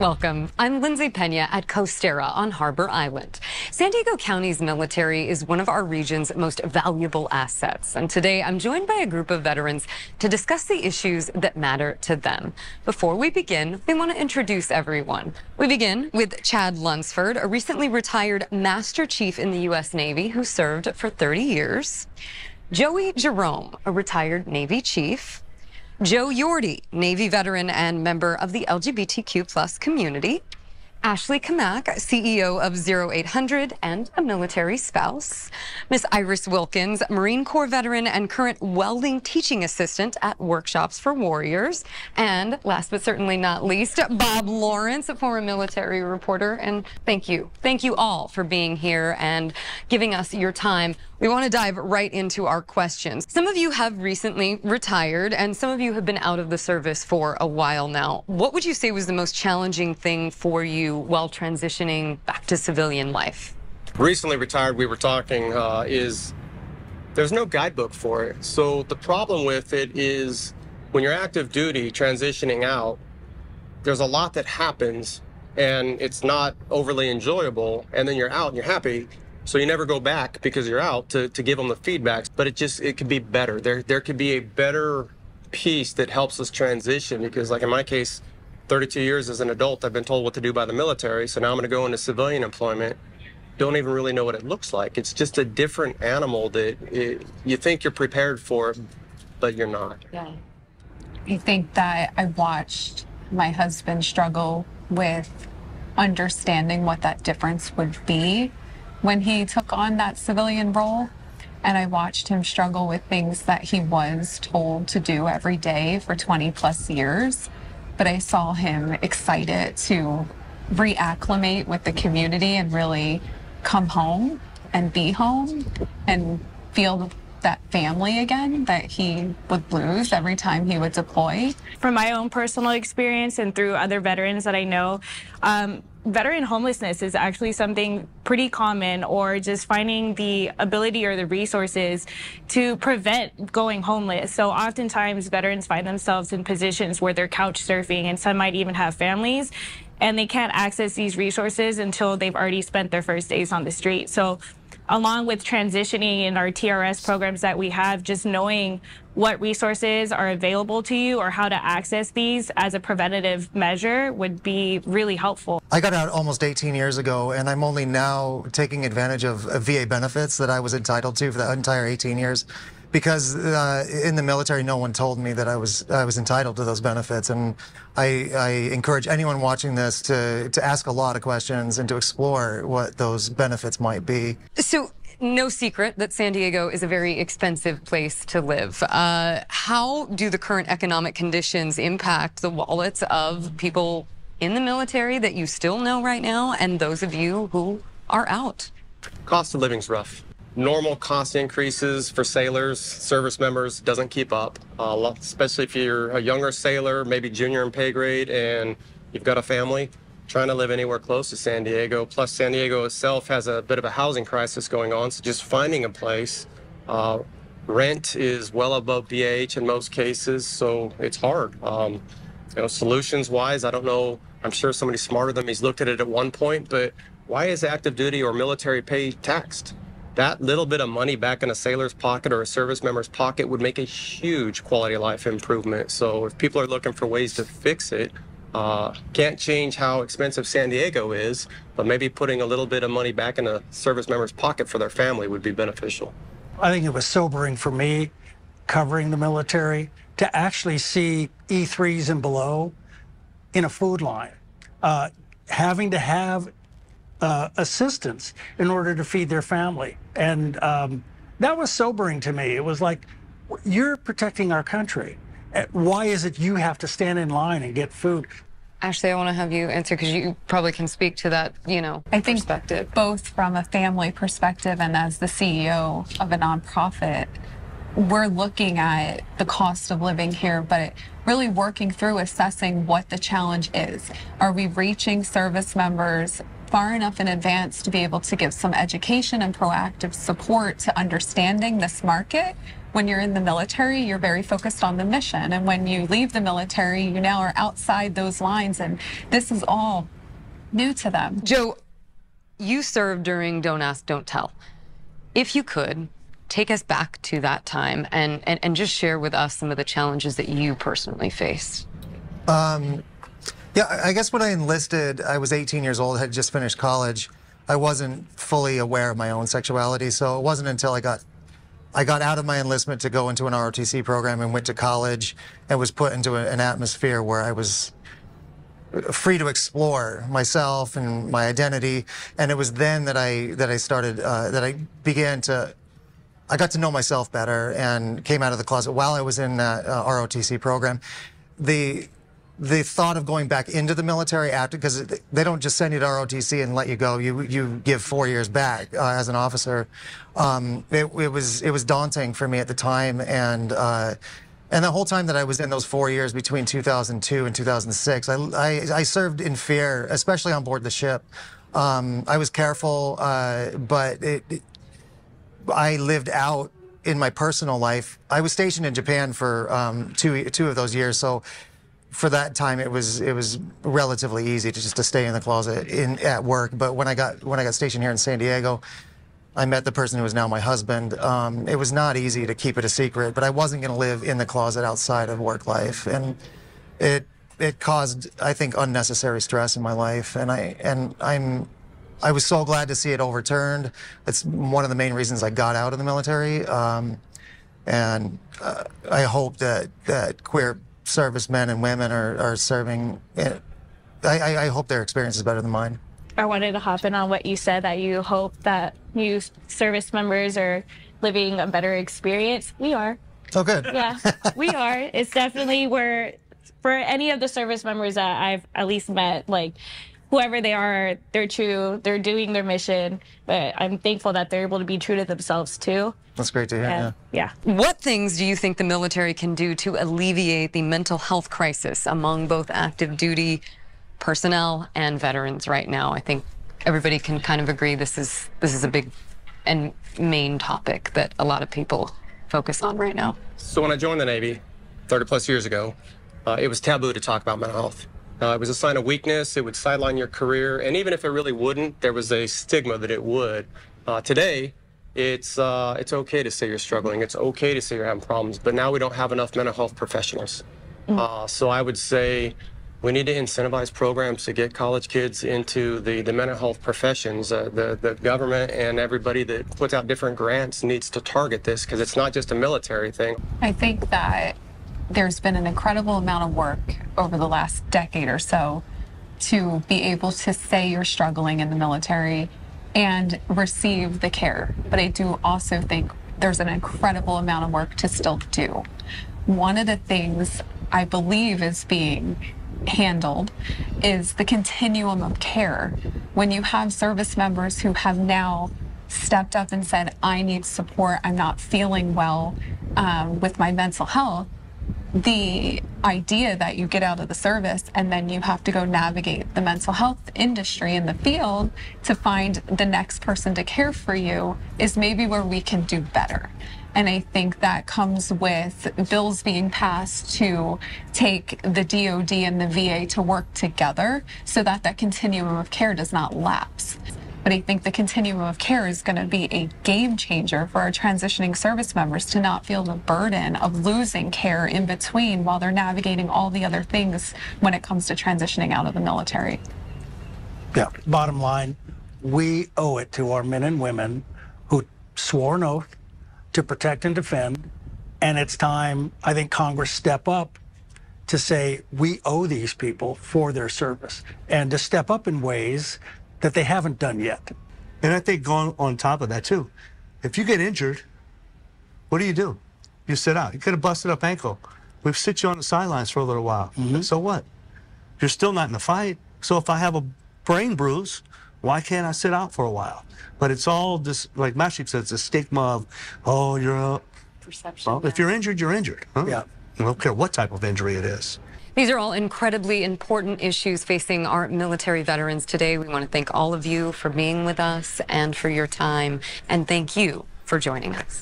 Welcome. I'm Lindsey Pena at Costera on Harbor Island. San Diego County's military is one of our region's most valuable assets. And today I'm joined by a group of veterans to discuss the issues that matter to them. Before we begin, we want to introduce everyone. We begin with Chad Lunsford, a recently retired Master Chief in the U.S. Navy who served for 30 years. Joey Jerome, a retired Navy chief. Joe Yordi, Navy veteran and member of the LGBTQ+ community. Ashley Kamak, CEO of 0800 and a military spouse. Miss Iris Wilkins, Marine Corps veteran and current welding teaching assistant at Workshops for Warriors. And last but certainly not least, Bob Lawrence, a former military reporter. And thank you. Thank you all for being here and giving us your time. We want to dive right into our questions. Some of you have recently retired and some of you have been out of the service for a while now. What would you say was the most challenging thing for you while transitioning back to civilian life? Recently retired, we were talking, is there's no guidebook for it. So the problem with it is when you're active duty transitioning out, there's a lot that happens and it's not overly enjoyable, and then you're out and you're happy. So you never go back because you're out to give them the feedback, but it could be better. There could be a better piece that helps us transition, because like in my case, 32 years as an adult, I've been told what to do by the military. So now I'm going to go into civilian employment. Don't even really know what it looks like. It's just a different animal that you think you're prepared for, but you're not. Yeah. I think that I watched my husband struggle with understanding what that difference would be when he took on that civilian role. And I watched him struggle with things that he was told to do every day for 20+ years. But I saw him excited to reacclimate with the community and really come home and be home and feel that family again that he would lose every time he would deploy. From my own personal experience and through other veterans that I know, veteran homelessness is actually something pretty common, or just finding the ability or the resources to prevent going homeless. So oftentimes veterans find themselves in positions where they're couch surfing, and some might even have families, and they can't access these resources until they've already spent their first days on the street. So along with transitioning in our TRS programs that we have, just knowing what resources are available to you or how to access these as a preventative measure would be really helpful. I got out almost 18 years ago, and I'm only now taking advantage of VA benefits that I was entitled to for the entire 18 years. Because in the military, no one told me that I was entitled to those benefits, and I encourage anyone watching this to ask a lot of questions and to explore what those benefits might be. So, no secret that San Diego is a very expensive place to live. How do the current economic conditions impact the wallets of people in the military that you still know right now, and those of you who are out? Cost of living's rough. Normal cost increases for sailors, service members, doesn't keep up, especially if you're a younger sailor, maybe junior in pay grade, and you've got a family trying to live anywhere close to San Diego. Plus, San Diego itself has a bit of a housing crisis going on, so just finding a place. Rent is well above BH in most cases, so it's hard. Solutions-wise, I don't know. I'm sure somebody smarter than me's looked at it at one point, but why is active duty or military pay taxed? That little bit of money back in a sailor's pocket or a service member's pocket would make a huge quality of life improvement. So if people are looking for ways to fix it, can't change how expensive San Diego is, but maybe putting a little bit of money back in a service member's pocket for their family would be beneficial. I think it was sobering for me, covering the military, to actually see E3s and below in a food line, having to have assistance in order to feed their family. And that was sobering to me. It was like, you're protecting our country. Why is it you have to stand in line and get food? Ashley, I want to have you answer, because you probably can speak to that, I think perspective. Both from a family perspective and as the CEO of a nonprofit, we're looking at the cost of living here, but really working through assessing what the challenge is. Are we reaching service members far enough in advance to be able to give some education and proactive support to understanding this market? when you're in the military, you're very focused on the mission. And when you leave the military, you now are outside those lines, and this is all new to them. Joe, you served during Don't Ask, Don't Tell. If you could, take us back to that time and just share with us some of the challenges that you personally faced. Yeah, I guess when I enlisted, I was 18 years old, had just finished college. I wasn't fully aware of my own sexuality, so it wasn't until I got out of my enlistment to go into an ROTC program and went to college and was put into an atmosphere where I was free to explore myself and my identity. And it was then that I got to know myself better and came out of the closet while I was in that ROTC program. The thought of going back into the military after, because they don't just send you to ROTC and let you go. You give 4 years back as an officer. It was daunting for me at the time, and the whole time that I was in those 4 years between 2002 and 2006, I served in fear, especially on board the ship. I was careful, but I lived out in my personal life. I was stationed in Japan for two of those years, so for that time it was relatively easy to stay in the closet at work. But when I got stationed here in San Diego, I met the person who is now my husband. It was not easy to keep it a secret, but I wasn't going to live in the closet outside of work life, and it caused, I think, unnecessary stress in my life. And I was so glad to see it overturned. It's one of the main reasons I got out of the military, and I hope that queer servicemen and women are serving. I hope their experience is better than mine. I wanted to hop in on what you said, that you hope that new service members are living a better experience. We are. Oh, good. Yeah, we are. It's definitely for any of the service members that I've at least met, like, whoever they are, they're true, they're doing their mission, but I'm thankful that they're able to be true to themselves too. That's great to hear, yeah. What things do you think the military can do to alleviate the mental health crisis among both active duty personnel and veterans right now? I think everybody can kind of agree this is a big and main topic that a lot of people focus on right now. So when I joined the Navy 30 plus years ago, it was taboo to talk about mental health. It was a sign of weakness. It would sideline your career. And even if it really wouldn't, there was a stigma that it would. Today, it's okay to say you're struggling. It's okay to say you're having problems. But now we don't have enough mental health professionals. So I would say we need to incentivize programs to get college kids into the mental health professions. The government and everybody that puts out different grants needs to target this, because it's not just a military thing. I think that there's been an incredible amount of work over the last decade or so to be able to say you're struggling in the military and receive the care. But I do also think there's an incredible amount of work to still do. One of the things I believe is being handled is the continuum of care. When you have service members who have now stepped up and said, I need support, I'm not feeling well with my mental health, the idea that you get out of the service and then you have to go navigate the mental health industry in the field to find the next person to care for you is maybe where we can do better. And I think that comes with bills being passed to take the DOD and the VA to work together so that that continuum of care does not lapse. But I think the continuum of care is going to be a game changer for our transitioning service members to not feel the burden of losing care in between while they're navigating all the other things when it comes to transitioning out of the military. Yeah, bottom line, we owe it to our men and women who swore an oath to protect and defend, and it's time, I think, Congress step up to say we owe these people for their service, and to step up in ways that they haven't done yet. And I think going on top of that too, if you get injured, what do? You sit out. You could have busted up ankle. We've sit you on the sidelines for a little while. So what? You're still not in the fight. So if I have a brain bruise, why can't I sit out for a while? But it's all this, like Mashik said, it's a stigma of, oh, you're a perception. Well, if you're injured, you're injured. Huh? Yeah. I don't care what type of injury it is. These are all incredibly important issues facing our military veterans today. We want to thank all of you for being with us and for your time, and thank you for joining us.